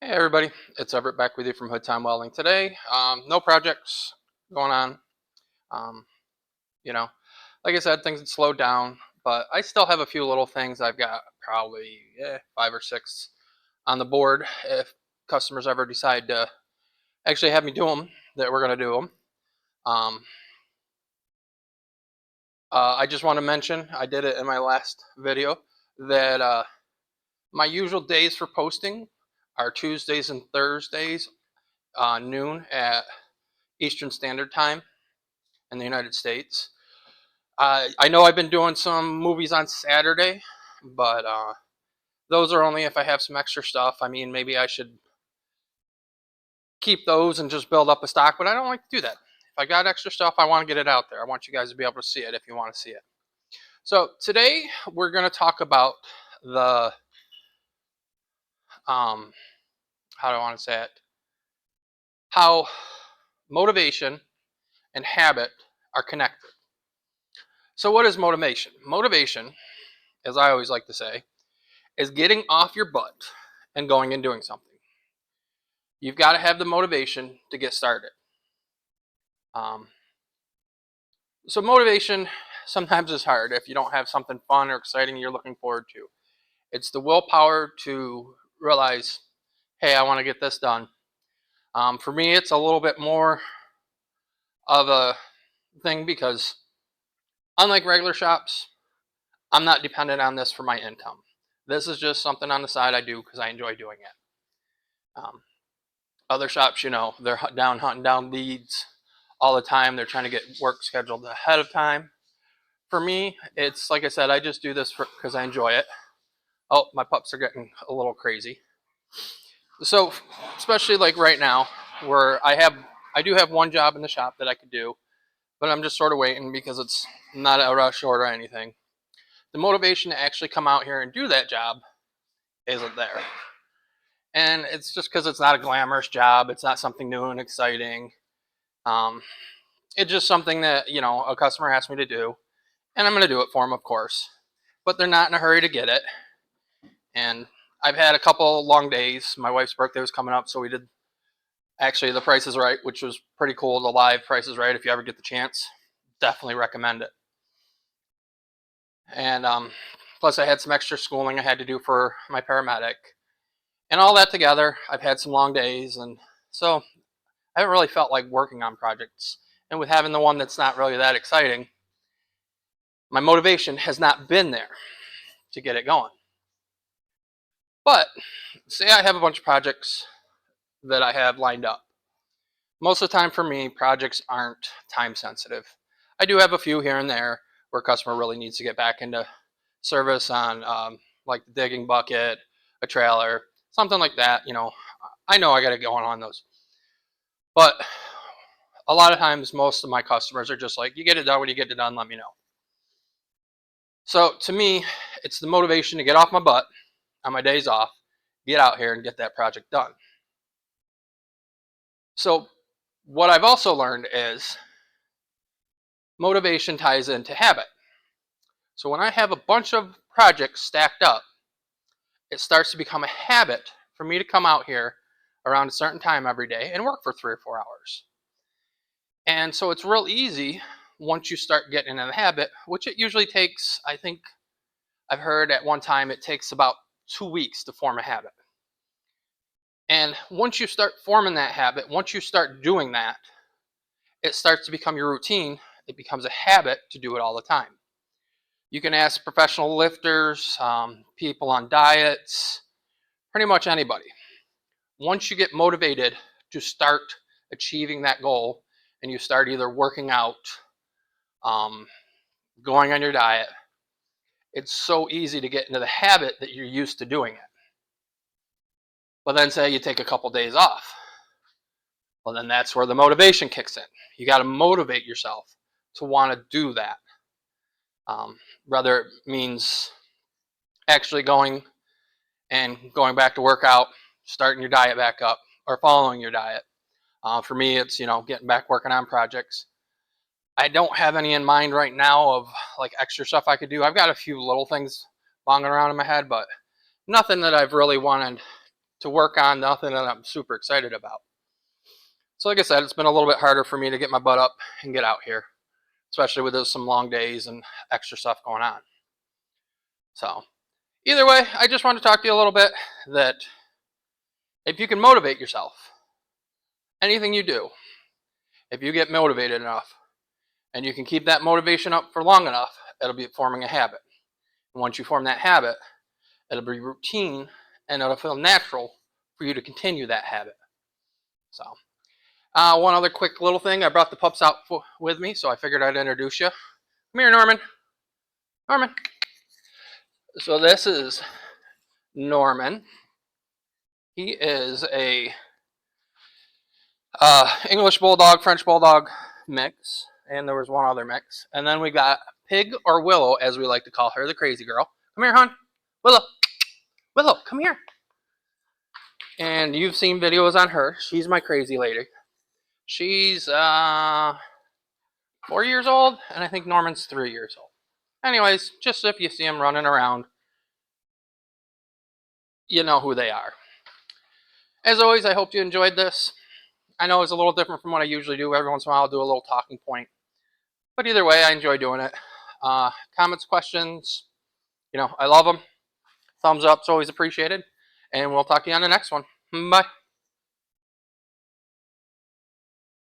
Hey everybody, it's Everett back with you from Hood Time Welding today. No projects going on. Um, you know, like I said, things had slowed down, but I still have a few little things. I've got probably five or six on the board if customers ever decide to actually have me do them, that we're going to do them. Um, I just want to mention, I did it in my last video, that my usual days for posting are Tuesdays and Thursdays, noon at Eastern Standard Time in the United States. I know I've been doing some movies on Saturday, but those are only if I have some extra stuff. I mean, maybe I should keep those and just build up a stock, but I don't like to do that. If I got extra stuff, I want to get it out there. I want you guys to be able to see it if you want to see it. So today we're going to talk about the um, how do I want to say it? How motivation and habit are connected. So what is motivation? Motivation, as I always like to say, is getting off your butt and going and doing something. You've got to have the motivation to get started. Um, so motivation sometimes is hard if you don't have something fun or exciting you're looking forward to. It's the willpower to realize, hey, I want to get this done. For me, it's a little bit more of a thing because unlike regular shops, I'm not dependent on this for my income. This is just something on the side I do because I enjoy doing it. Um, Other shops, they're down hunting down leads all the time. They're trying to get work scheduled ahead of time. For me, it's like I said, I just do this because I enjoy it. Oh, my pups are getting a little crazy. So, especially like right now, where I do have one job in the shop that I could do, but I'm just sort of waiting because it's not a rush or anything. The motivation to actually come out here and do that job isn't there. And it's just because it's not a glamorous job. It's not something new and exciting. Um, it's just something that, a customer asked me to do, and I'm going to do it for them, of course. But they're not in a hurry to get it. And I've had a couple long days. My wife's birthday was coming up, so we did actually the Price is Right, which was pretty cool. The live Price is Right, if you ever get the chance, definitely recommend it. And plus, I had some extra schooling I had to do for my paramedic. And all that together, I've had some long days, and so I haven't really felt like working on projects. And with having the one that's not really that exciting, my motivation has not been there to get it going. But say I have a bunch of projects that I have lined up. Most of the time for me, projects aren't time sensitive. I do have a few here and there where a customer really needs to get back into service on like the digging bucket, a trailer, something like that. I know I got to go on those. But a lot of times, most of my customers are just like, you get it done when you get it done, let me know. So to me, it's the motivation to get off my butt on my days off, get out here and get that project done. So what I've also learned is motivation ties into habit. So when I have a bunch of projects stacked up, it starts to become a habit for me to come out here around a certain time every day and work for 3 or 4 hours. And so it's real easy once you start getting in the habit, which it usually takes, I think I've heard at one time, it takes about 2 weeks to form a habit. And once you start forming that habit, once you start doing that, it starts to become your routine. It becomes a habit to do it all the time. You can ask professional lifters, people on diets, pretty much anybody. Once you get motivated to start achieving that goal and you start either working out, um, going on your diet, it's so easy to get into the habit that you're used to doing it. But then say you take a couple days off. Well, then that's where the motivation kicks in. You got to motivate yourself to want to do that. Whether it means actually going back to work out, starting your diet back up, or following your diet. For me, it's getting back working on projects. I don't have any in mind right now of like extra stuff I could do. I've got a few little things bonging around in my head, but nothing that I've really wanted to work on, nothing that I'm super excited about. So like I said, it's been a little bit harder for me to get my butt up and get out here, especially with those some long days and extra stuff going on. So either way, I just wanted to talk to you a little bit that if you can motivate yourself, anything you do, if you get motivated enough and you can keep that motivation up for long enough, it'll be forming a habit. And once you form that habit, it'll be routine and it'll feel natural for you to continue that habit. So one other quick little thing, I brought the pups out with me, so I figured I'd introduce you. Come here, Norman. Norman. So this is Norman. He is a English Bulldog, French Bulldog mix, and there was one other mix. And then we got Pig, or Willow, as we like to call her, the crazy girl. Come here, hon. Willow. Willow, come here. And you've seen videos on her. She's my crazy lady. She's 4 years old, and I think Norman's 3 years old. Anyways, just if you see them running around, you know who they are. As always, I hope you enjoyed this. I know it's a little different from what I usually do. Every once in a while, I'll do a little talking point. But either way, I enjoy doing it. Comments, questions, I love them. Thumbs up's always appreciated. And we'll talk to you on the next one. Bye.